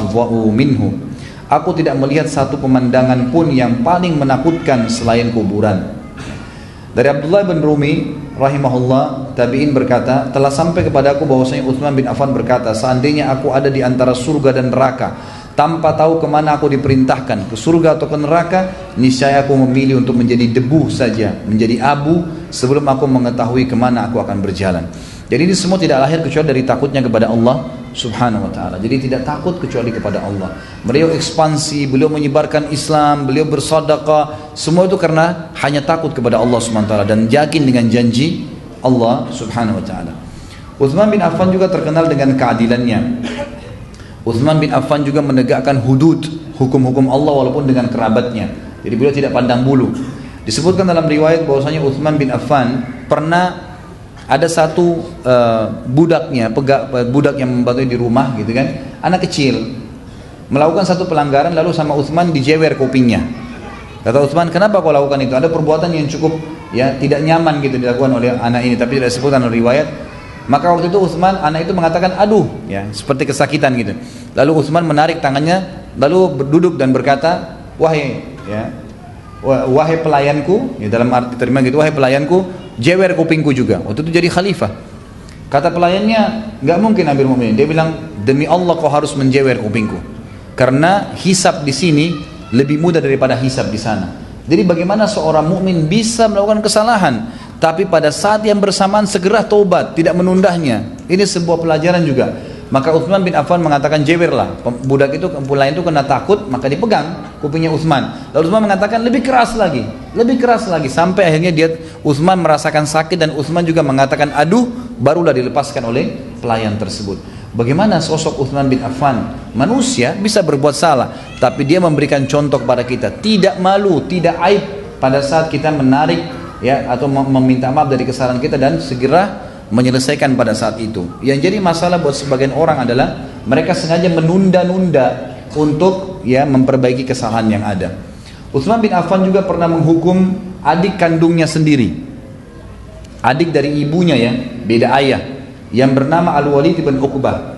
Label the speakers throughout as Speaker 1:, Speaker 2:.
Speaker 1: afdha'u minhu. Aku tidak melihat satu pemandangan pun yang paling menakutkan selain kuburan. Dari Abdullah bin Rumi rahimahullah, tabi'in berkata, telah sampai kepada aku bahwasanya Utsman bin Affan berkata, seandainya aku ada di antara surga dan neraka tanpa tahu kemana aku diperintahkan, ke surga atau ke neraka, niscaya aku memilih untuk menjadi debu saja, menjadi abu, sebelum aku mengetahui kemana aku akan berjalan. Jadi ini semua tidak lahir kecuali dari takutnya kepada Allah subhanahu wa ta'ala. Jadi tidak takut kecuali kepada Allah. Beliau ekspansi, beliau menyebarkan Islam, beliau bersedekah, semua itu karena hanya takut kepada Allah subhanahu wa ta'ala dan yakin dengan janji Allah subhanahu wa ta'ala. Utsman bin Affan juga terkenal dengan keadilannya. Utsman bin Affan juga menegakkan hudud, hukum-hukum Allah walaupun dengan kerabatnya. Jadi beliau tidak pandang bulu. Disebutkan dalam riwayat bahwasanya Utsman bin Affan pernah ada satu budaknya, budak yang membantu di rumah gitu kan, anak kecil melakukan satu pelanggaran, lalu sama Utsman dijewer kupingnya. Kata Utsman, kenapa kau lakukan itu? Ada perbuatan yang cukup ya tidak nyaman gitu dilakukan oleh anak ini, tapi tidak disebutkan dalam riwayat. Maka waktu itu Utsman, anak itu mengatakan aduh ya, seperti kesakitan gitu. Lalu Utsman menarik tangannya, lalu berduduk dan berkata, wahai pelayanku, ya dalam arti terima gitu, wahai pelayanku, jewer kupingku juga. Waktu itu jadi khalifah. Kata pelayannya, nggak mungkin Amirul Mukminin. Dia bilang, demi Allah kau harus menjewer kupingku, karena hisab di sini lebih mudah daripada hisab di sana. Jadi bagaimana seorang mukmin bisa melakukan kesalahan, tapi pada saat yang bersamaan segera taubat, tidak menundahnya. Ini sebuah pelajaran juga. Maka Utsman bin Affan mengatakan jewerlah. Budak itu, pelayan itu kena takut, maka dipegang kupingnya Utsman. Lalu Utsman mengatakan lebih keras lagi, sampai akhirnya Utsman merasakan sakit dan Utsman juga mengatakan aduh, barulah dilepaskan oleh pelayan tersebut. Bagaimana sosok Utsman bin Affan? Manusia bisa berbuat salah, tapi dia memberikan contoh kepada kita, tidak malu, tidak aib pada saat kita menarik ya atau meminta maaf dari kesalahan kita dan segera menyelesaikan pada saat itu. Yang jadi masalah buat sebagian orang adalah mereka sengaja menunda-nunda untuk ya memperbaiki kesalahan yang ada. Utsman bin Affan juga pernah menghukum adik kandungnya sendiri, adik dari ibunya ya, beda ayah, yang bernama Al-Walid bin Uqbah.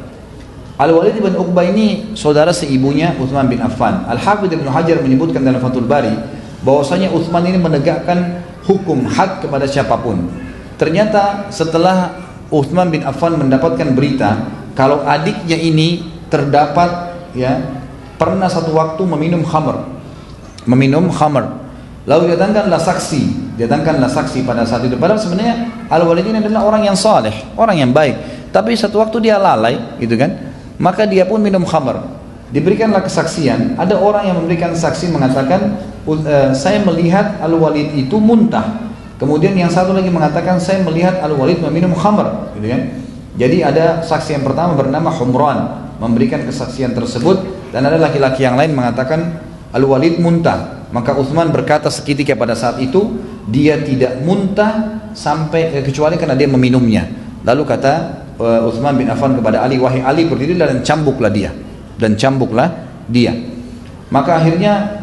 Speaker 1: Al-Walid bin Uqbah ini saudara seibunya Utsman bin Affan. Al-Hafidz Ibnu Hajar menyebutkan dalam Fathul Bari bahwasanya Utsman ini menegakkan hukum had kepada siapapun. Ternyata setelah Utsman bin Affan mendapatkan berita kalau adiknya ini terdapat ya pernah satu waktu meminum khamr, lalu datangkanlah saksi pada saat itu. Padahal sebenarnya Al-Walid ini adalah orang yang saleh, orang yang baik, tapi satu waktu dia lalai gitu kan, maka dia pun minum khamr. Diberikanlah kesaksian, ada orang yang memberikan saksi mengatakan saya melihat Al-Walid itu muntah. Kemudian yang satu lagi mengatakan saya melihat Al-Walid meminum khamr, gitu kan. Jadi ada saksi yang pertama bernama Humran memberikan kesaksian tersebut, dan ada laki-laki yang lain mengatakan Al-Walid muntah. Maka Utsman berkata seketika pada saat itu dia tidak muntah sampai kecuali karena dia meminumnya. Lalu kata Utsman bin Affan kepada Ali, wahai Ali, berdirilah dan cambuklah dia. Maka akhirnya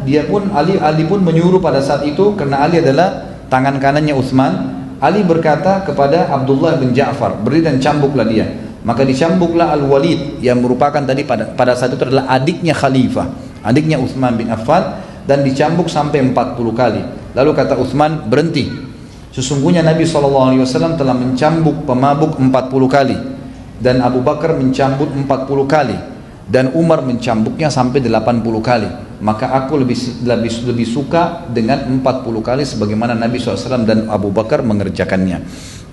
Speaker 1: Ali pun menyuruh pada saat itu, karena Ali adalah tangan kanannya Utsman. Ali berkata kepada Abdullah bin Ja'far, berdiri dan cambuklah dia. Maka dicambuklah Al-Walid yang merupakan tadi pada saat itu adalah adiknya khalifah, adiknya Utsman bin Affan, dan dicambuk sampai 40 kali. Lalu kata Utsman, berhenti, sesungguhnya Nabi SAW telah mencambuk pemabuk 40 kali, dan Abu Bakar mencambuk 40 kali, dan Umar mencambuknya sampai 80 kali. Maka aku lebih suka dengan 40 kali sebagaimana Nabi SAW dan Abu Bakar mengerjakannya.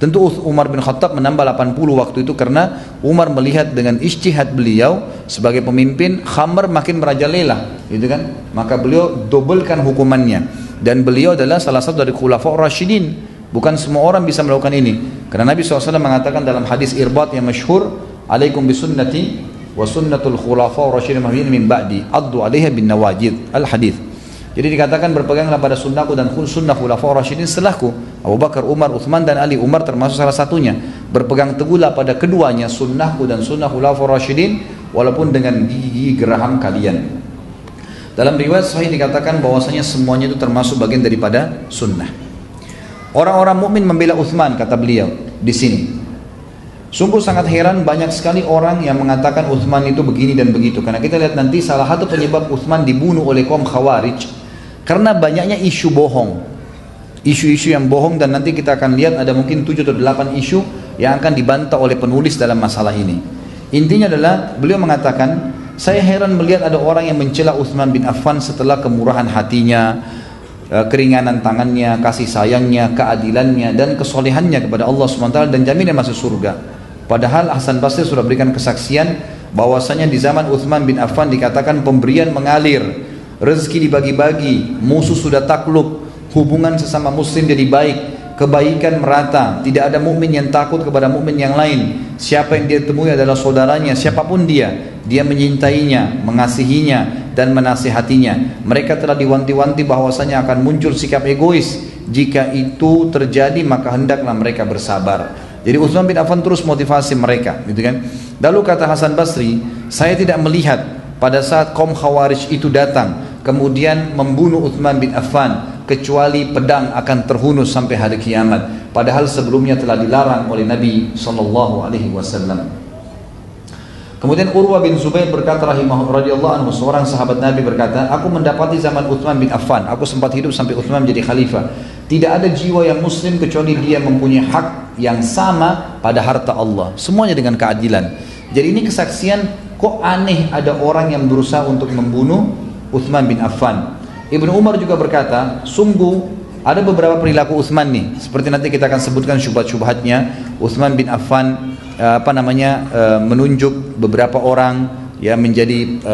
Speaker 1: Tentu Umar bin Khattab menambah 80 waktu itu karena Umar melihat dengan ijtihad beliau sebagai pemimpin khamr makin merajalela, gitu kan? Maka beliau dobelkan hukumannya, dan beliau adalah salah satu dari khulafa' Rasyidin. Bukan semua orang bisa melakukan ini, karena Nabi SAW mengatakan dalam hadis Irbat yang masyhur, alaikum bisunnati wa sunnatul khulafa rasyidin min ba'di addu 'alaiha bin nawajid, al hadis. Jadi dikatakan berpeganglah pada sunnahku dan sunnah khulafa rasyidin setelahku, Abu Bakar, Umar, Utsman dan Ali. Umar termasuk salah satunya. Berpegang teguhlah pada keduanya, sunnahku dan sunnah khulafa rasyidin, walaupun dengan gigi geraham kalian. Dalam riwayat sahih dikatakan bahwasanya semuanya itu termasuk bagian daripada sunnah. Orang-orang mukmin membela Utsman, kata beliau di sini. Sungguh sangat heran banyak sekali orang yang mengatakan Utsman itu begini dan begitu. Karena kita lihat nanti salah satu penyebab Utsman dibunuh oleh kaum Khawarij karena banyaknya isu bohong. Isu-isu yang bohong, dan nanti kita akan lihat ada mungkin 7 atau 8 isu yang akan dibantah oleh penulis dalam masalah ini. Intinya adalah beliau mengatakan, saya heran melihat ada orang yang mencela Utsman bin Affan setelah kemurahan hatinya, keringanan tangannya, kasih sayangnya, keadilannya dan kesolehannya kepada Allah SWT dan jaminan masuk surga. Padahal Hasan Basri sudah berikan kesaksian bahwasanya di zaman Utsman bin Affan dikatakan pemberian mengalir, rezeki dibagi-bagi, musuh sudah takluk, hubungan sesama muslim jadi baik, kebaikan merata, tidak ada mukmin yang takut kepada mukmin yang lain. Siapa yang dia temui adalah saudaranya, siapapun dia menyintainya, mengasihinya dan menasihatinya. Mereka telah diwanti-wanti bahwasanya akan muncul sikap egois. Jika itu terjadi maka hendaklah mereka bersabar. Jadi Utsman bin Affan terus motivasi mereka, gitu kan. Lalu kata Hasan Basri, saya tidak melihat pada saat kaum Khawarij itu datang kemudian membunuh Utsman bin Affan kecuali pedang akan terhunus sampai hari kiamat. Padahal sebelumnya telah dilarang oleh Nabi sallallahu alaihi wasallam. Kemudian Urwah bin Zubair berkata radhiyallahu anhu, seorang sahabat Nabi berkata, aku mendapati zaman Utsman bin Affan, aku sempat hidup sampai Utsman menjadi khalifah. Tidak ada jiwa yang muslim kecuali dia mempunyai hak yang sama pada harta Allah, semuanya dengan keadilan. Jadi ini kesaksian, kok aneh ada orang yang berusaha untuk membunuh Utsman bin Affan. Ibnu Umar juga berkata, sungguh ada beberapa perilaku Utsman nih, seperti nanti kita akan sebutkan syubhat-syubhatnya. Utsman bin Affan menunjuk beberapa orang ya menjadi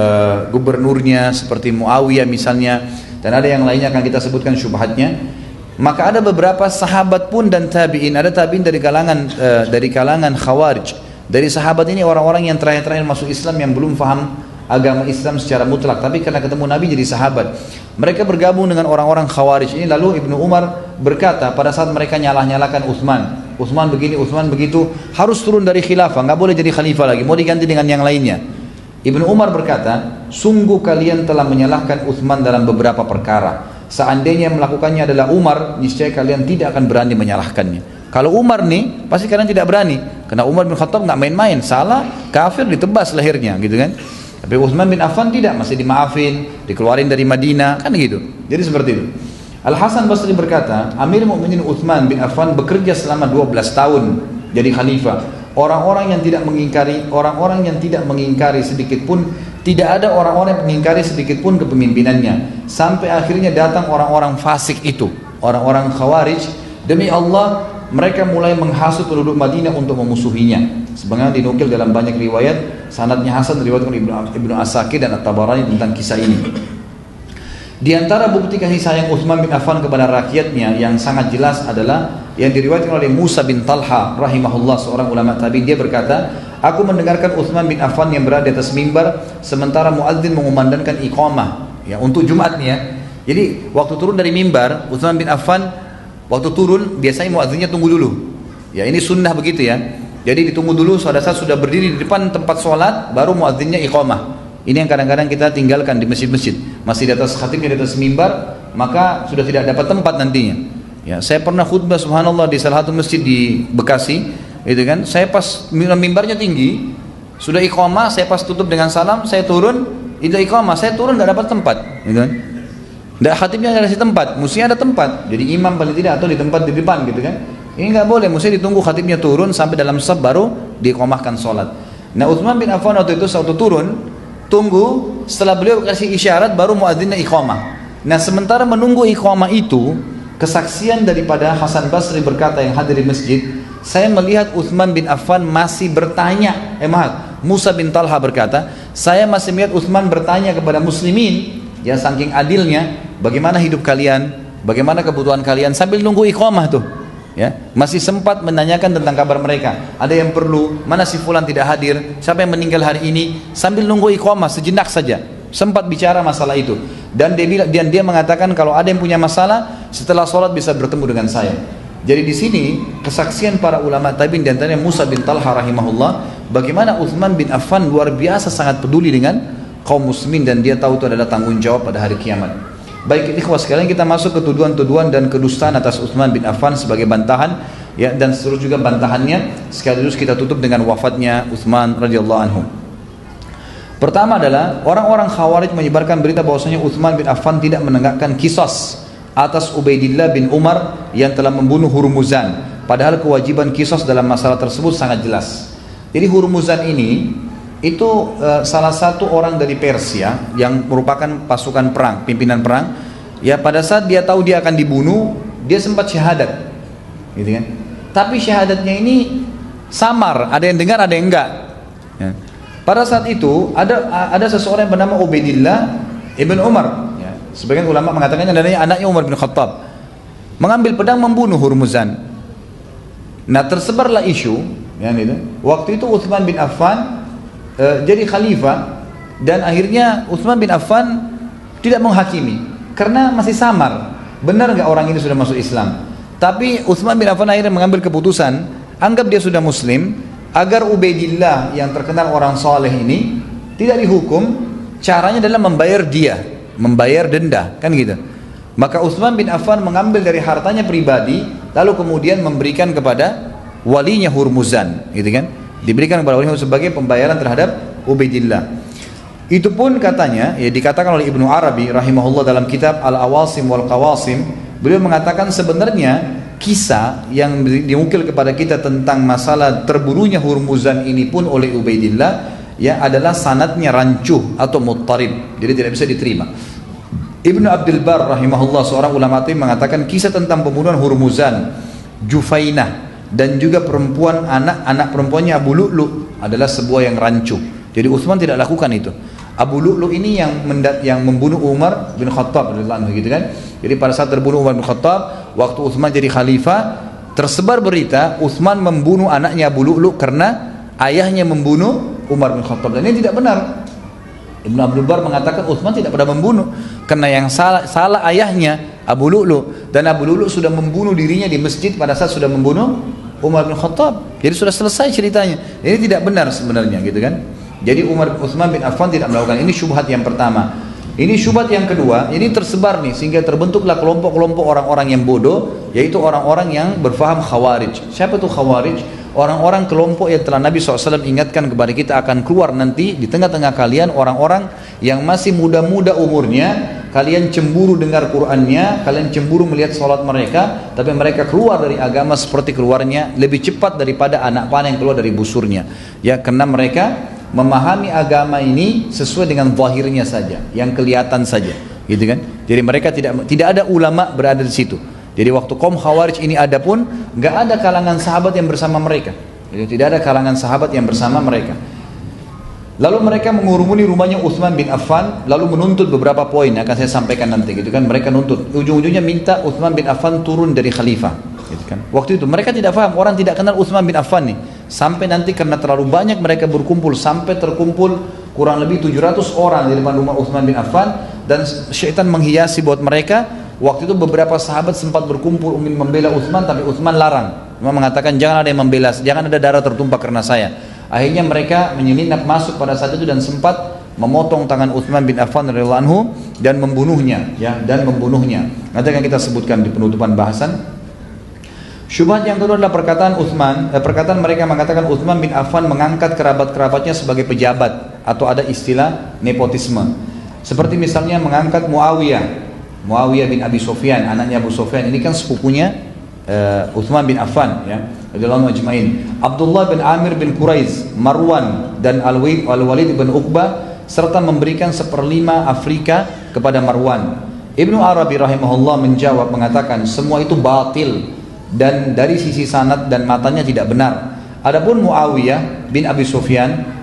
Speaker 1: gubernurnya seperti Muawiyah misalnya, dan ada yang lainnya akan kita sebutkan syubhatnya. Maka ada beberapa sahabat pun dan tabi'in, ada tabi'in dari kalangan Khawarij. Dari sahabat ini orang-orang yang terakhir-terakhir masuk Islam yang belum faham agama Islam secara mutlak, tapi karena ketemu Nabi jadi sahabat. Mereka bergabung dengan orang-orang Khawarij ini. Lalu Ibnu Umar berkata pada saat mereka nyalah-nyalakan Utsman begini, Utsman begitu, harus turun dari khilafah, nggak boleh jadi khalifah lagi, mau diganti dengan yang lainnya. Ibnu Umar berkata, sungguh kalian telah menyalahkan Utsman dalam beberapa perkara. Seandainya melakukannya adalah Umar, niscaya kalian tidak akan berani menyalahkannya. Kalau Umar nih, pasti kalian tidak berani, karena Umar bin Khattab nggak main-main, salah, kafir, ditebas lehernya, gitu kan. Tapi Utsman bin Affan tidak, masih dimaafin, dikeluarin dari Madinah, kan gitu. Jadi seperti itu. Al-Hasan Basri berkata, Amir Mukminin Utsman bin Affan bekerja selama 12 tahun jadi khalifah. Orang-orang yang tidak mengingkari sedikit pun, tidak ada orang-orang yang mengingkari sedikit pun kepemimpinannya. Sampai akhirnya datang orang-orang fasik itu, orang-orang Khawarij. Demi Allah, mereka mulai menghasut penduduk Madinah untuk memusuhinya. Sebagaimana dinukil dalam banyak riwayat, sanadnya hasan diriwayatkan Ibnu Asakir dan At-Tabarani tentang kisah ini. Di antara bukti kasih sayang Utsman bin Affan kepada rakyatnya yang sangat jelas adalah yang diriwayatkan oleh Musa bin Talha rahimahullah, seorang ulama tabi'in. Dia berkata, aku mendengarkan Utsman bin Affan yang berada di atas mimbar sementara muadzin mengumandangkan iqamah ya untuk Jumat nih ya. Jadi waktu turun dari mimbar, Utsman bin Affan waktu turun biasanya muadzinnya tunggu dulu. Ya ini sunnah begitu ya. Jadi ditunggu dulu, pada saat sudah berdiri di depan tempat sholat baru muadzinnya iqamah. Ini yang kadang-kadang kita tinggalkan di masjid-masjid, masih di atas khatibnya di atas mimbar, maka sudah tidak dapat tempat nantinya. Ya, saya pernah khutbah subhanallah di salah satu masjid di Bekasi, gitu kan. Saya pas mimbarnya tinggi, sudah iqamah, saya pas tutup dengan salam, saya turun, itu iqamah, saya turun tidak dapat tempat, gitu kan. Tidak, khatibnya ada di tempat, mestinya ada tempat. Jadi imam paling tidak atau di tempat di depan, gitu kan. Ini nggak boleh, mesti ditunggu khatibnya turun sampai dalam saf baru diiqamahkan sholat. Nah Utsman bin Affan waktu itu waktu turun, tunggu setelah beliau kasih isyarat baru muadzinnya iqamah. Nah sementara menunggu iqamah itu, kesaksian daripada Hasan Basri berkata yang hadir di masjid, saya melihat Utsman bin Affan masih bertanya. Musa bin Talha berkata, saya masih melihat Utsman bertanya kepada muslimin, ya saking adilnya, bagaimana hidup kalian, bagaimana kebutuhan kalian, sambil nunggu iqamah tuh. Ya, masih sempat menanyakan tentang kabar mereka. Ada yang perlu, mana si fulan tidak hadir, siapa yang meninggal hari ini, sambil nunggu iqamah sejenak saja. Sempat bicara masalah itu. Dan dia mengatakan kalau ada yang punya masalah, setelah sholat bisa bertemu dengan saya. Jadi di sini kesaksian para ulama tabi'in, di antaranya Musa bin Talha rahimahullah, bagaimana Utsman bin Affan luar biasa sangat peduli dengan kaum muslimin dan dia tahu itu adalah tanggung jawab pada hari kiamat. Baik ikhwah sekalian, kita masuk ke tuduhan-tuduhan dan kedustaan atas Utsman bin Affan sebagai bantahan. Ya, dan seterusnya juga bantahannya sekaligus kita tutup dengan wafatnya Utsman radhiyallahu anhu. Pertama adalah orang-orang Khawarij menyebarkan berita bahwasanya Utsman bin Affan tidak menegakkan qisas atas Ubaidillah bin Umar yang telah membunuh Hurmuzan. Padahal kewajiban qisas dalam masalah tersebut sangat jelas. Jadi Hurmuzan ini itu salah satu orang dari Persia yang merupakan pasukan perang, pimpinan perang. Ya, pada saat dia tahu dia akan dibunuh, dia sempat syahadat, gitu kan? Tapi syahadatnya ini samar, ada yang dengar, ada yang enggak. Ya. Pada saat itu ada seseorang yang bernama Ubaidillah ibn Umar. Ya. Sebagian ulama mengatakannya adanya anaknya Umar bin Khattab, mengambil pedang membunuh Hurmuzan. Nah, tersebarlah isu, ya, gitu. Waktu itu Utsman bin Affan jadi khalifah, dan akhirnya Utsman bin Affan tidak menghakimi karena masih samar, benar nggak orang ini sudah masuk Islam. Tapi Utsman bin Affan akhirnya mengambil keputusan, anggap dia sudah muslim, agar Ubaidillah yang terkenal orang soleh ini tidak dihukum. Caranya adalah membayar dia, membayar denda, kan gitu. Maka Utsman bin Affan mengambil dari hartanya pribadi, lalu kemudian memberikan kepada walinya Hurmuzan, gitu kan? Diberikan kepada walinya sebagai pembayaran terhadap Ubaidillah. Itu pun katanya, ya, dikatakan oleh Ibnu Arabi rahimahullah dalam kitab Al-Awasim wal Qawasim, beliau mengatakan sebenarnya kisah yang diukil kepada kita tentang masalah terbunuhnya Hurmuzan ini pun oleh Ubaidillah, ya, adalah sanadnya rancuh atau muttarib, jadi tidak bisa diterima. Ibnu Abdul Bar rahimahullah, seorang ulama tabi'in, mengatakan kisah tentang pembunuhan Hurmuzan, Jufainah, dan juga perempuan anak perempuannya Abu Lu'lu adalah sebuah yang rancuh. Jadi Utsman tidak lakukan itu. Abu Lu'lu ini yang membunuh Umar bin Khattab, gitu kan? Jadi pada saat terbunuh Umar bin Khattab, waktu Utsman jadi khalifah, tersebar berita Utsman membunuh anaknya Abu Lu'lu karena ayahnya membunuh Umar bin Khattab, dan ini tidak benar. Ibnu Abdul Bar mengatakan Utsman tidak pernah membunuh, karena yang salah ayahnya Abu Lu'lu, dan Abu Lu'lu sudah membunuh dirinya di masjid pada saat sudah membunuh Umar bin Khattab. Jadi sudah selesai ceritanya. Ini tidak benar sebenarnya, gitu kan? Jadi Utsman bin Affan tidak melakukan. Ini syubhat yang pertama. Ini syubhat yang kedua. Ini tersebar nih, sehingga terbentuklah kelompok-kelompok orang-orang yang bodoh, yaitu orang-orang yang berfaham Khawarij. Siapa itu Khawarij? Orang-orang kelompok yang telah Nabi SAW ingatkan kepada kita akan keluar nanti di tengah-tengah kalian orang-orang yang masih muda-muda umurnya. Kalian cemburu dengar Qur'annya, kalian cemburu melihat sholat mereka, tapi mereka keluar dari agama seperti keluarnya lebih cepat daripada anak panah yang keluar dari busurnya. Ya, karena mereka memahami agama ini sesuai dengan zahirnya saja, yang kelihatan saja, gitu kan? Jadi mereka tidak ada ulama berada di situ. Jadi waktu kaum Khawarij ini ada pun, nggak ada kalangan sahabat yang bersama mereka. Jadi tidak ada kalangan sahabat yang bersama mereka. Lalu mereka mengurumuni rumahnya Utsman bin Affan, lalu menuntut beberapa poin yang akan saya sampaikan nanti, gitu kan? Mereka nuntut, ujung-ujungnya minta Utsman bin Affan turun dari khalifah, gitu kan? Waktu itu mereka tidak paham, orang tidak kenal Utsman bin Affan nih. Sampai nanti karena terlalu banyak mereka berkumpul, sampai terkumpul kurang lebih 700 orang di depan rumah Utsman bin Affan, dan syaitan menghiasi buat mereka. Waktu itu beberapa sahabat sempat berkumpul ingin membela Utsman, tapi Utsman larang. Dia mengatakan jangan ada yang membela, jangan ada darah tertumpah karena saya. Akhirnya mereka menyelinap masuk pada saat itu dan sempat memotong tangan Utsman bin Affan radhiyallahu anhu dan membunuhnya, ya, dan membunuhnya. Nanti akan kita sebutkan di penutupan bahasan. Syubhat yang kedua adalah perkataan mereka mengatakan Utsman bin Affan mengangkat kerabat-kerabatnya sebagai pejabat, atau ada istilah nepotisme. Seperti misalnya mengangkat Muawiyah bin Abi Sufyan, anaknya Abu Sufyan, ini kan sepupunya Utsman bin Affan, ya, radhiyallahu ajma'in. Abdullah bin Amir bin Quraiz, Marwan, dan Al-Walid bin Uqbah, serta memberikan 1/5 Afrika kepada Marwan. Ibnu Arabi rahimahullah menjawab mengatakan semua itu batil, dan dari sisi sanad dan matanya tidak benar. Adapun Muawiyah bin Abi Sufyan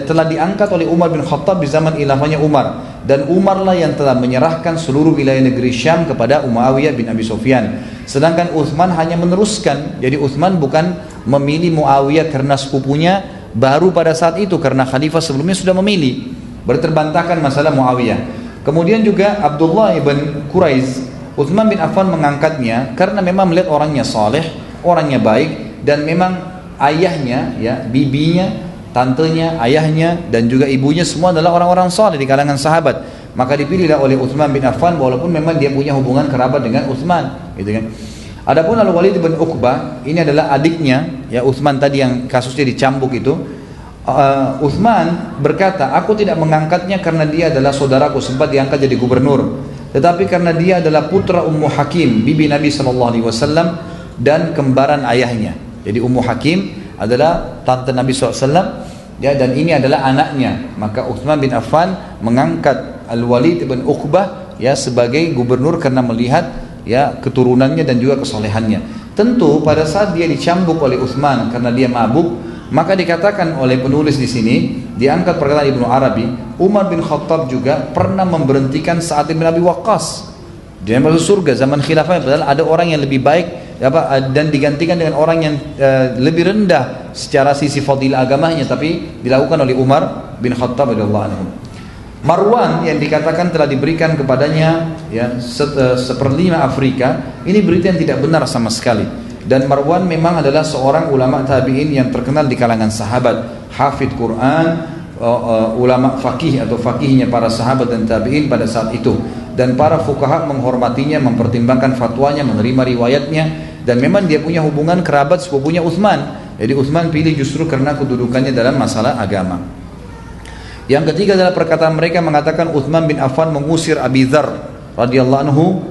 Speaker 1: telah diangkat oleh Umar bin Khattab di zaman khilafahnya Umar, dan Umarlah yang telah menyerahkan seluruh wilayah negeri Syam kepada Muawiyah bin Abi Sufyan. Sedangkan Utsman hanya meneruskan. Jadi Utsman bukan memilih Muawiyah karena sepupunya baru pada saat itu, karena khalifah sebelumnya sudah memilih. Berterbantahkan masalah Muawiyah. Kemudian juga Abdullah bin Quraiz, Utsman bin Affan mengangkatnya karena memang melihat orangnya saleh, orangnya baik, dan memang ayahnya, ya, bibinya, tantenya, ayahnya, dan juga ibunya semua adalah orang-orang saleh di kalangan sahabat. Maka dipilihlah oleh Utsman bin Affan walaupun memang dia punya hubungan kerabat dengan Utsman, gitu kan. Adapun Al-Walid bin Uqbah, ini adalah adiknya, ya Utsman tadi yang kasusnya dicambuk itu. Utsman berkata, aku tidak mengangkatnya karena dia adalah saudaraku, sempat diangkat jadi gubernur, tetapi karena dia adalah putra Ummu Hakim, bibi Nabi SAW, dan kembaran ayahnya. Jadi Ummu Hakim adalah tante Nabi SAW, ya, dan ini adalah anaknya. Maka Utsman bin Affan mengangkat Al-Walid bin Uqbah, ya, sebagai gubernur karena melihat, ya, keturunannya dan juga kesolehannya. Tentu pada saat dia dicambuk oleh Utsman karena dia mabuk, maka dikatakan oleh penulis di sini, diangkat perkataan Ibnu Arabi, Umar bin Khattab juga pernah memberhentikan Sa'ad bin Abi Waqqas. Dia masuk surga zaman khilafah, padahal ada orang yang lebih baik, dan digantikan dengan orang yang lebih rendah secara sisi fadilah agamanya, tapi dilakukan oleh Umar bin Khattab radhiyallahu anhu. Marwan yang dikatakan telah diberikan kepadanya, ya, seperlima Afrika, ini berita yang tidak benar sama sekali. Dan Marwan memang adalah seorang ulama tabi'in yang terkenal di kalangan sahabat, hafidh Quran, ulama fakih atau fakihnya para sahabat dan tabi'in pada saat itu. Dan para fuqaha menghormatinya, mempertimbangkan fatwanya, menerima riwayatnya, dan memang dia punya hubungan kerabat sepupunya Utsman. Jadi Utsman pilih justru karena kedudukannya dalam masalah agama. Yang ketiga adalah perkataan mereka mengatakan Utsman bin Affan mengusir Abi Dzar radhiyallahu anhu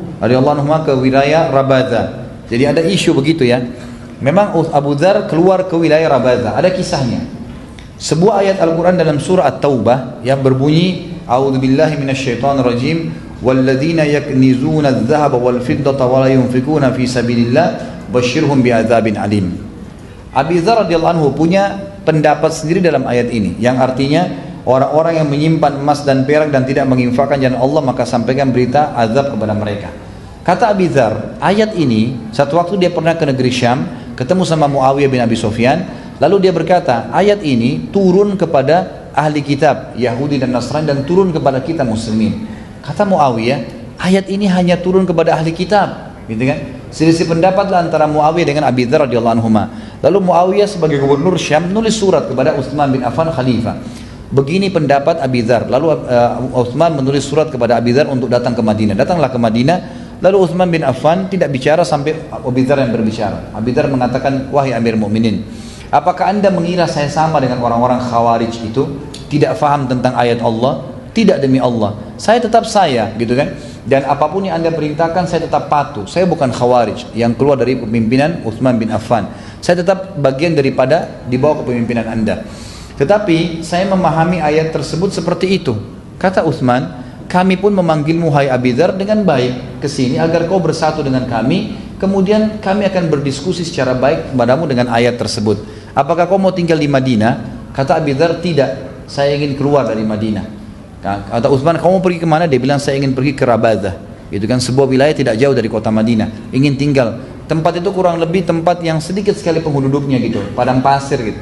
Speaker 1: ke wilayah Rabada. Jadi ada isu begitu, ya. Memang Abu Dzar keluar ke wilayah Rabada. Ada kisahnya. Sebuah ayat Al-Quran dalam surah At-Taubah yang berbunyi, A'udzubillahi minasyaitonirrajim, walladzina yaknizuna adh-dhahaba wal fiddata wa la yunfikuna fi sabilillah basyirhum bi'adzabin alim. Abi Dzar radhiyallahu anhu punya pendapat sendiri dalam ayat ini, yang artinya orang-orang yang menyimpan emas dan perak dan tidak menginfakkan jalan Allah, maka sampaikan berita azab kepada mereka. Kata Abi Dzar, ayat ini, satu waktu dia pernah ke negeri Syam, ketemu sama Muawiyah bin Abi Sufyan, lalu dia berkata, ayat ini turun kepada ahli kitab, Yahudi dan Nasrani, dan turun kepada kita muslimin. Kata Muawiyah, ayat ini hanya turun kepada ahli kitab, gitu kan? Selisih pendapatlah antara Muawiyah dengan Abi Dzar radhiyallahu anhuma. Lalu Muawiyah sebagai gubernur Syam nulis surat kepada Utsman bin Affan khalifah. Begini pendapat Abi Dzar. Lalu Utsman menulis surat kepada Abi Dzar untuk datang ke Madinah. Datanglah ke Madinah. Lalu Utsman bin Affan tidak bicara sampai Abi Dzar yang berbicara. Abi Dzar mengatakan, wahai Amir Mukminin, apakah anda mengira saya sama dengan orang-orang Khawarij itu? Tidak faham tentang ayat Allah? Tidak, demi Allah, saya tetap saya, gitu kan? Dan apapun yang anda perintahkan saya tetap patuh. Saya bukan Khawarij yang keluar dari kepemimpinan Utsman bin Affan. Saya tetap bagian daripada di bawah kepemimpinan anda. Tetapi saya memahami ayat tersebut seperti itu. Kata Utsman, kami pun memanggilmu hai Abi Dzar dengan baik ke sini agar kau bersatu dengan kami, kemudian kami akan berdiskusi secara baik kepadamu dengan ayat tersebut. Apakah kau mau tinggal di Madinah? Kata Abi Dzar, tidak, saya ingin keluar dari Madinah. Kata Utsman, kamu mau pergi kemana? Dia bilang, saya ingin pergi ke Rabadah. Itu kan sebuah wilayah tidak jauh dari kota Madinah. Ingin tinggal. Tempat itu kurang lebih tempat yang sedikit sekali penduduknya gitu, padang pasir gitu.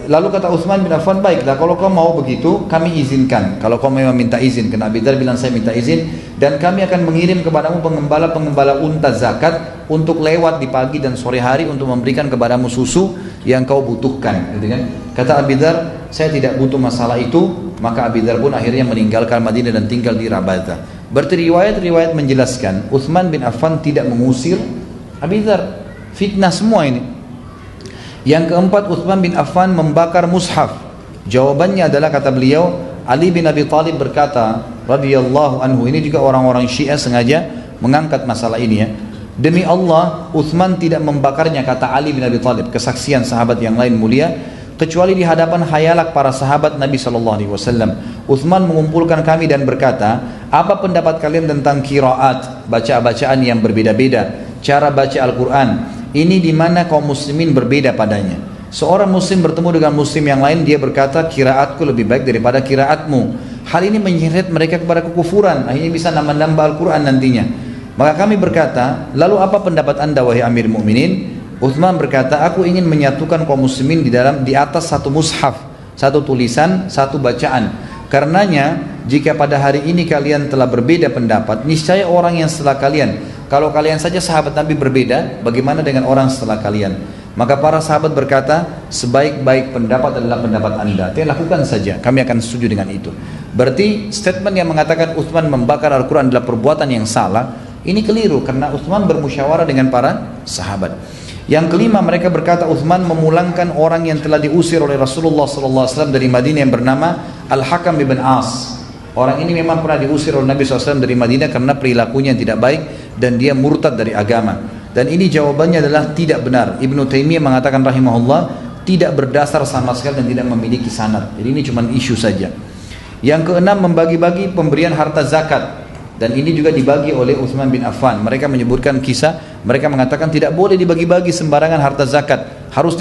Speaker 1: Lalu kata Utsman bin Affan, baiklah kalau kau mau begitu kami izinkan, kalau kau memang minta izin. Karena Abi Dzar bilang saya minta izin, dan kami akan mengirim kepadamu pengembala-pengembala unta zakat untuk lewat di pagi dan sore hari untuk memberikan kepadamu susu yang kau butuhkan, gitu kan? Kata Abi Dzar, saya tidak butuh masalah itu. Maka Abi Dzar pun akhirnya meninggalkan Madinah dan tinggal di Rabada. Berarti riwayat-riwayat menjelaskan Utsman bin Affan tidak mengusir Abi Dzar. Fitnah semua ini. Yang keempat, Utsman bin Affan membakar mushaf. Jawabannya adalah, kata beliau, Ali bin Abi Thalib berkata radhiyallahu anhu, ini juga orang-orang Syiah sengaja mengangkat masalah ini, ya. Demi Allah, Utsman tidak membakarnya, kata Ali bin Abi Thalib, kesaksian sahabat yang lain mulia, kecuali di hadapan khayalak para sahabat Nabi SAW. Utsman mengumpulkan kami dan berkata, apa pendapat kalian tentang qiraat, baca-bacaan yang berbeda-beda, cara baca Al-Quran? Ini di mana kaum muslimin berbeda padanya. Seorang muslim bertemu dengan muslim yang lain, dia berkata, qiraatku lebih baik daripada qiraatmu. Hal ini menyeret mereka kepada kekufuran, akhirnya bisa nambah-nambah Al-Quran nantinya. Maka kami berkata, lalu apa pendapat anda wahai Amir Mukminin? Utsman berkata, aku ingin menyatukan kaum muslimin di atas satu mushaf, satu tulisan, satu bacaan. Karenanya, jika pada hari ini kalian telah berbeda pendapat, niscaya orang yang setelah kalian, kalau kalian saja sahabat Nabi berbeda, bagaimana dengan orang setelah kalian? Maka para sahabat berkata, sebaik-baik pendapat adalah pendapat anda. Lakukan saja, kami akan setuju dengan itu. Berarti statement yang mengatakan Utsman membakar Al-Quran adalah perbuatan yang salah, Ini keliru karena Utsman bermusyawarah dengan para sahabat. Yang kelima, mereka berkata Utsman memulangkan orang yang telah diusir oleh Rasulullah SAW dari Madinah yang bernama Al-Hakam bin As. Orang ini memang pernah diusir oleh Nabi SAW dari Madinah karena perilakunya yang tidak baik dan dia murtad dari agama. Dan ini jawabannya adalah tidak benar. Ibnu Taimiyah mengatakan rahimahullah, tidak berdasar sama sekali dan tidak memiliki sanad. Jadi ini cuma isu saja. Yang keenam, membagi-bagi pemberian harta zakat. Dan ini juga dibagi oleh Utsman bin Affan. Mereka menyebutkan kisah, mereka mengatakan tidak boleh dibagi-bagi sembarangan harta zakat. Harus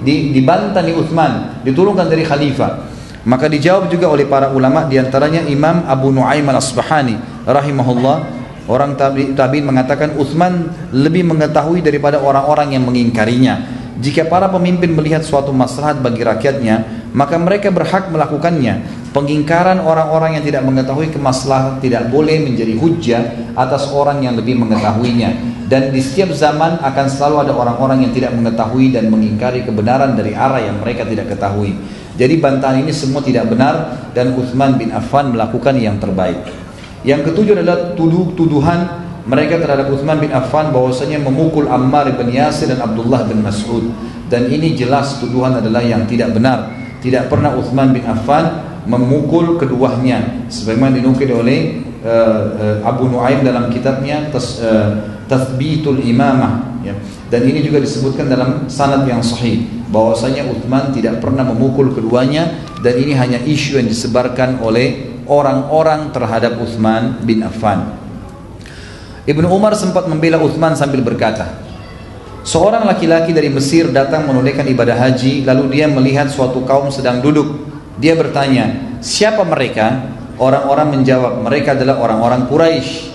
Speaker 1: dibantah nih Utsman, diturunkan dari khalifah. Maka dijawab juga oleh para ulama, diantaranya Imam Abu Nuaim al-Asbahani rahimahullah. Orang tabi'in mengatakan Utsman lebih mengetahui daripada orang-orang yang mengingkarinya. Jika para pemimpin melihat suatu maslahat bagi rakyatnya, maka mereka berhak melakukannya. Pengingkaran orang-orang yang tidak mengetahui kemaslahatan tidak boleh menjadi hujjah atas orang yang lebih mengetahuinya. Dan di setiap zaman akan selalu ada orang-orang yang tidak mengetahui dan mengingkari kebenaran dari arah yang mereka tidak ketahui. Jadi bantahan ini semua tidak benar dan Utsman bin Affan melakukan yang terbaik. Yang ketujuh adalah tuduhan mereka terhadap Utsman bin Affan bahwasanya memukul Ammar bin Yasir dan Abdullah bin Mas'ud. Dan ini jelas tuduhan adalah yang tidak benar. Tidak pernah Utsman bin Affan memukul keduanya sebagaimana dinukil oleh Abu Nuaim dalam kitabnya Tathbitul Imamah ya. Dan ini juga disebutkan dalam sanad yang sahih bahwasanya Utsman tidak pernah memukul keduanya, dan ini hanya isu yang disebarkan oleh orang-orang terhadap Utsman bin Affan. Ibnu Umar sempat membela Utsman sambil berkata, seorang laki-laki dari Mesir datang menunaikan ibadah haji, lalu dia melihat suatu kaum sedang duduk. Dia bertanya, siapa mereka? Orang-orang menjawab, mereka adalah orang-orang Quraisy.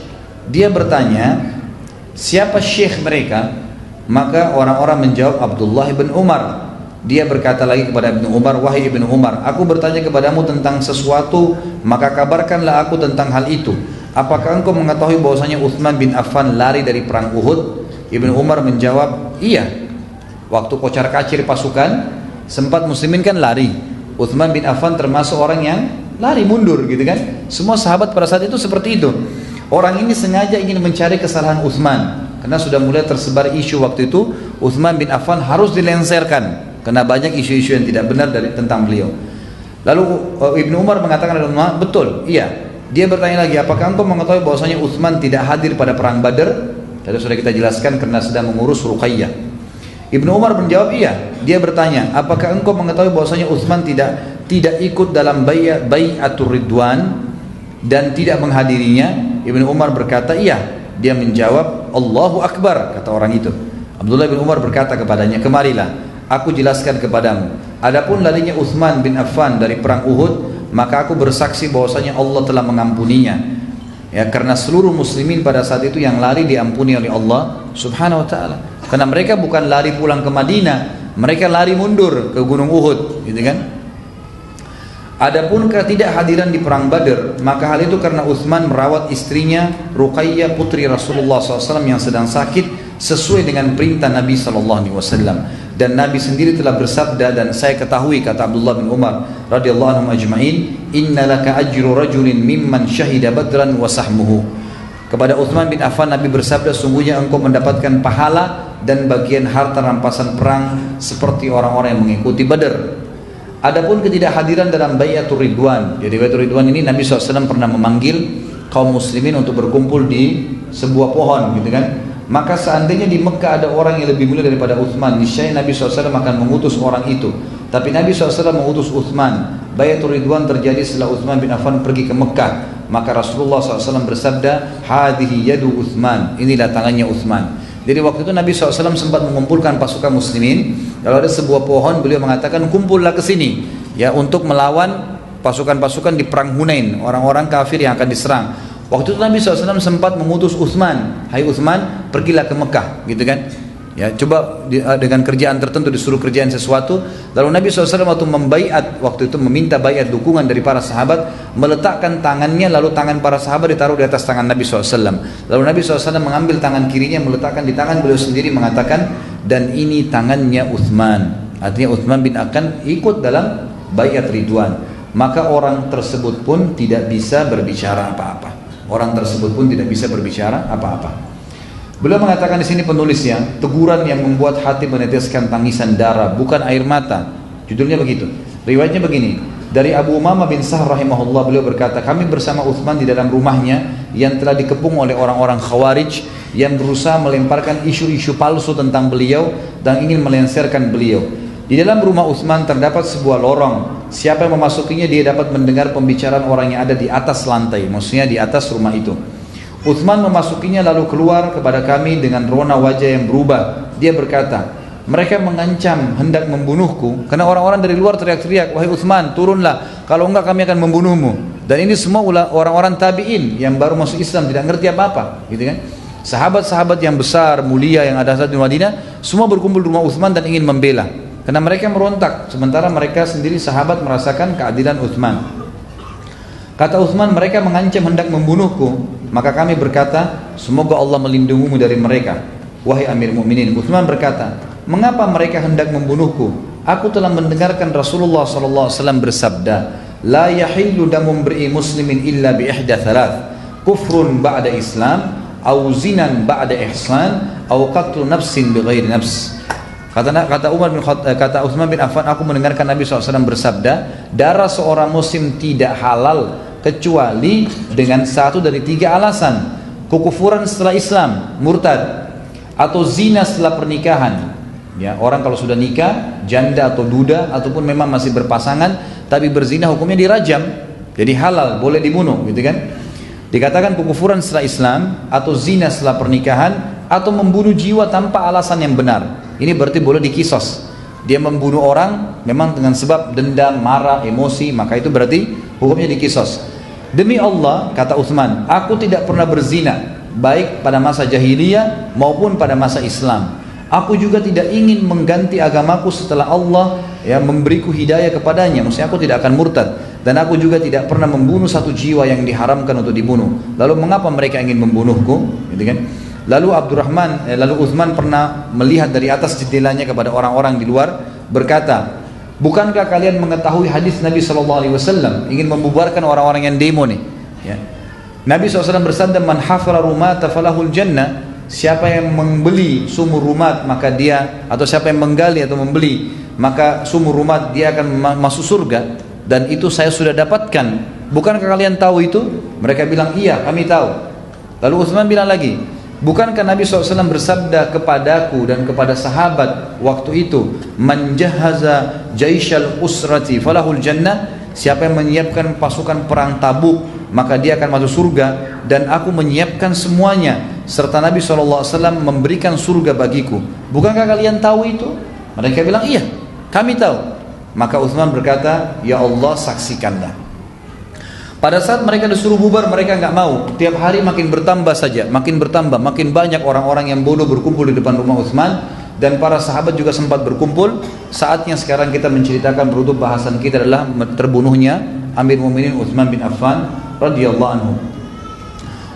Speaker 1: Dia bertanya, siapa syekh mereka? Maka orang-orang menjawab, Abdullah bin Umar. Dia berkata lagi kepada Ibnu Umar, wahai Ibnu Umar, aku bertanya kepadamu tentang sesuatu, maka kabarkanlah aku tentang hal itu. Apakah engkau mengetahui bahwasanya Utsman bin Affan lari dari perang Uhud? Ibnu Umar menjawab, iya. Waktu kocar-kacir pasukan, sempat muslimin kan lari. Utsman bin Affan termasuk orang yang lari mundur gitu kan. Semua sahabat pada saat itu seperti itu. Orang ini sengaja ingin mencari kesalahan Utsman karena sudah mulai tersebar isu waktu itu Utsman bin Affan harus dilenserkan karena banyak isu-isu yang tidak benar tentang beliau. Lalu Ibnu Umar mengatakan, betul, iya. Dia bertanya lagi, apakah engkau mengetahui bahwasanya Utsman tidak hadir pada perang Badar? Tadi sudah kita jelaskan karena sedang mengurus Ruqayyah. Ibnu Umar menjawab, iya. Dia bertanya, apakah engkau mengetahui bahwasanya Utsman tidak ikut dalam bai'atur ridwan dan tidak menghadirinya? Ibnu Umar berkata, iya. Dia menjawab, Allahu Akbar, kata orang itu. Abdullah bin Umar berkata kepadanya, kemarilah, aku jelaskan kepadamu. Adapun larinya Utsman bin Affan dari perang Uhud, maka aku bersaksi bahwasanya Allah telah mengampuninya. Ya, karena seluruh muslimin pada saat itu yang lari diampuni oleh Allah Subhanahu wa taala. Karena mereka bukan lari pulang ke Madinah, mereka lari mundur ke Gunung Uhud, gitu kan? Adapun ketidakhadiran di perang Badar, maka hal itu karena Utsman merawat istrinya Ruqayyah putri Rasulullah SAW yang sedang sakit sesuai dengan perintah Nabi SAW. Dan Nabi sendiri telah bersabda, dan saya ketahui, kata Abdullah bin Umar radhiyallahu anhum ajma'in, innalaka ajru rajulin mimman syahida badran wa sahmuhu. Kepada Utsman bin Affan Nabi bersabda, sungguhnya engkau mendapatkan pahala dan bagian harta rampasan perang seperti orang-orang yang mengikuti Badar. Adapun ketidakhadiran dalam bai'atur ridwan, jadi bai'atur ridwan ini Nabi SAW pernah memanggil kaum muslimin untuk berkumpul di sebuah pohon, gitu kan? Maka seandainya di Mekah ada orang yang lebih mulia daripada Utsman, niscaya Nabi SAW akan mengutus orang itu. Tapi Nabi SAW mengutus Utsman. Bai'atur ridwan terjadi setelah Utsman bin Affan pergi ke Mekah. Maka Rasulullah SAW bersabda, hadihi yadu Utsman, inilah tangannya Utsman. Jadi waktu itu Nabi SAW sempat mengumpulkan pasukan muslimin. Kalau ada sebuah pohon, beliau mengatakan, kumpullah ke sini ya, untuk melawan pasukan-pasukan di perang Hunain, orang-orang kafir yang akan diserang. Waktu itu Nabi SAW sempat mengutus Utsman, hai Utsman, pergilah ke Mekah, gitu kan? Ya, coba dengan kerjaan tertentu disuruh kerjaan sesuatu. Lalu Nabi SAW waktu membaiat, waktu itu meminta baiat dukungan dari para sahabat, meletakkan tangannya, lalu tangan para sahabat ditaruh di atas tangan Nabi SAW. Lalu Nabi SAW mengambil tangan kirinya, meletakkan di tangan beliau sendiri, mengatakan, dan ini tangannya Utsman. Artinya Utsman bin Affan ikut dalam baiat ridwan. Maka orang tersebut pun tidak bisa berbicara apa-apa. Orang tersebut pun tidak bisa berbicara apa-apa. Beliau mengatakan di sini penulisnya, teguran yang membuat hati meneteskan tangisan darah, bukan air mata. Judulnya begitu. Riwayatnya begini, dari Abu Umamah bin Sa'd rahimahullah, beliau berkata, kami bersama Uthman di dalam rumahnya yang telah dikepung oleh orang-orang Khawarij yang berusaha melemparkan isu-isu palsu tentang beliau dan ingin melengsarkan beliau. Di dalam rumah Uthman terdapat sebuah lorong. Siapa yang memasukinya dia dapat mendengar pembicaraan orang yang ada di atas lantai, maksudnya di atas rumah itu. Uthman memasukinya lalu keluar kepada kami dengan rona wajah yang berubah. Dia berkata, mereka mengancam hendak membunuhku karena orang-orang dari luar teriak-teriak, wahai Uthman, turunlah, kalau enggak kami akan membunuhmu. Dan ini semua orang-orang tabi'in yang baru masuk Islam, tidak ngerti apa-apa, gitu kan. Sahabat-sahabat yang besar, mulia yang ada saat di Madinah, semua berkumpul di rumah Uthman dan ingin membela. Karena mereka merontak, sementara mereka sendiri sahabat merasakan keadilan Uthman. Kata Uthman, mereka mengancam hendak membunuhku. Maka kami berkata, semoga Allah melindungimu dari mereka, wahai Amir Mu'minin. Uthman berkata, mengapa mereka hendak membunuhku? Aku telah mendengarkan Rasulullah SAW bersabda, la yahillu damu imri'in muslimin illa bi ihda thalath, kufrun ba'da Islam, au zinan ba'da ihsan, au qatlu nafsin bighairi nafs. Kata Uthman bin Affan, aku mendengarkan Nabi SAW bersabda, darah seorang muslim tidak halal kecuali dengan satu dari tiga alasan: kekufuran setelah Islam, murtad, atau zina setelah pernikahan. Ya, orang kalau sudah nikah, janda atau duda, ataupun memang masih berpasangan tapi berzina, hukumnya dirajam, jadi halal, boleh dibunuh, gitu kan? Dikatakan kekufuran setelah Islam, atau zina setelah pernikahan, atau membunuh jiwa tanpa alasan yang benar. Ini berarti boleh dikisos. Dia membunuh orang memang dengan sebab dendam, marah, emosi, maka itu berarti hukumnya dikisos. Demi Allah, kata Uthman, aku tidak pernah berzina, baik pada masa jahiliyah maupun pada masa Islam. Aku juga tidak ingin mengganti agamaku setelah Allah memberiku hidayah kepadanya. Maksudnya aku tidak akan murtad. Dan aku juga tidak pernah membunuh satu jiwa yang diharamkan untuk dibunuh. Lalu mengapa mereka ingin membunuhku? Gitu kan? Lalu Uthman pernah melihat dari atas jendelanya kepada orang-orang di luar, berkata, bukankah kalian mengetahui hadis Nabi SAW ingin membubarkan orang-orang yang demo nih? Ya. Nabi SAW bersabda, man hafara rumata falahul jannah. Siapa yang membeli sumur rumat maka dia, atau siapa yang menggali atau membeli maka sumur rumat, dia akan masuk surga. Dan itu saya sudah dapatkan. Bukankah kalian tahu itu? Mereka bilang, iya kami tahu. Lalu Uthman bilang lagi, bukankah Nabi SAW bersabda kepadaku dan kepada sahabat waktu itu, man jahaza jaishal usrati falahul jannah. Siapa yang menyiapkan pasukan perang Tabuk maka dia akan masuk surga, dan aku menyiapkan semuanya, serta Nabi SAW memberikan surga bagiku. Bukankah kalian tahu itu? Mereka bilang, iya kami tahu. Maka Uthman berkata, ya Allah saksikanlah. Pada saat mereka disuruh bubar, mereka nggak mau. Tiap hari makin bertambah saja, makin bertambah, makin banyak orang-orang yang bodoh berkumpul di depan rumah Uthman. Dan para sahabat juga sempat berkumpul. Saatnya sekarang kita menceritakan, penutup bahasan kita adalah terbunuhnya Amir Mu'minin Uthman bin Affan radhiyallahu anhu.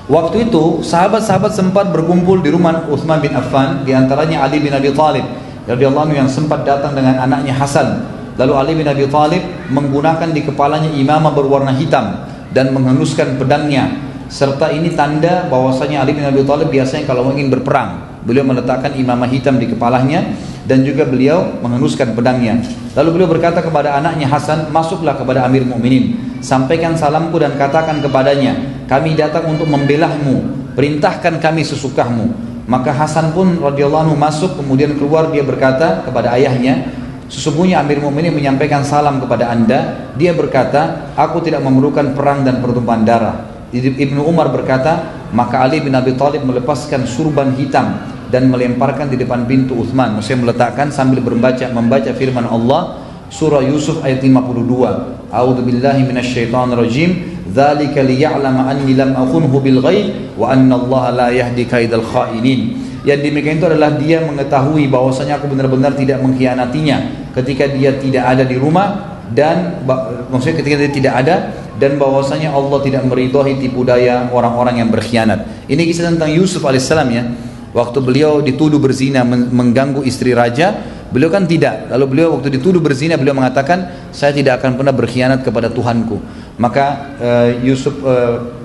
Speaker 1: Waktu itu sahabat-sahabat sempat berkumpul di rumah Uthman bin Affan, di antaranya Ali bin Abi Thalib radhiyallahu anhu yang sempat datang dengan anaknya Hasan. Lalu Ali bin Abi Thalib menggunakan di kepalanya imamah berwarna hitam dan menghenuskan pedangnya, serta ini tanda bahwasanya Ali bin Abi Thalib biasanya kalau ingin berperang, beliau meletakkan imamah hitam di kepalanya dan juga beliau menghenuskan pedangnya. Lalu beliau berkata kepada anaknya Hasan, masuklah kepada Amir Mu'minin, sampaikan salamku dan katakan kepadanya, kami datang untuk membelahmu, perintahkan kami sesukahmu. Maka Hasan pun radhiyallahu anhu masuk, kemudian keluar, dia berkata kepada ayahnya, sesungguhnya Amir Mu'minin menyampaikan salam kepada anda. Dia berkata, aku tidak memerlukan perang dan pertumpahan darah. Ibnu Umar berkata, maka Ali bin Abi Thalib melepaskan surban hitam dan melemparkan di depan pintu Uthman. Maksudnya meletakkan sambil membaca firman Allah, surah Yusuf ayat 52. A'udzu billahi minasyaitonir rajim. Dzalika liya'lama anni lam akhunhu bil ghaib wa anna Allah la yahdi kaidal kha'inin. Yang demikian itu adalah dia mengetahui bahwasanya aku benar-benar tidak mengkhianatinya ketika dia tidak ada di rumah, dan maksudnya ketika dia tidak ada, dan bahwasanya Allah tidak meridhai tipu daya orang-orang yang berkhianat. Ini kisah tentang Yusuf alaihissalam ya. Waktu beliau dituduh berzina, mengganggu istri raja, beliau kan tidak. Lalu beliau waktu dituduh berzina, beliau mengatakan, saya tidak akan pernah berkhianat kepada Tuhanku. Maka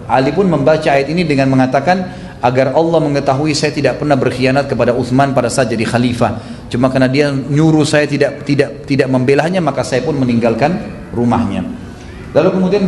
Speaker 1: Ali pun membaca ayat ini dengan mengatakan, agar Allah mengetahui saya tidak pernah berkhianat kepada Uthman pada saat jadi khalifah. Cuma karena dia nyuruh saya tidak membelanya, maka saya pun meninggalkan rumahnya. Lalu kemudian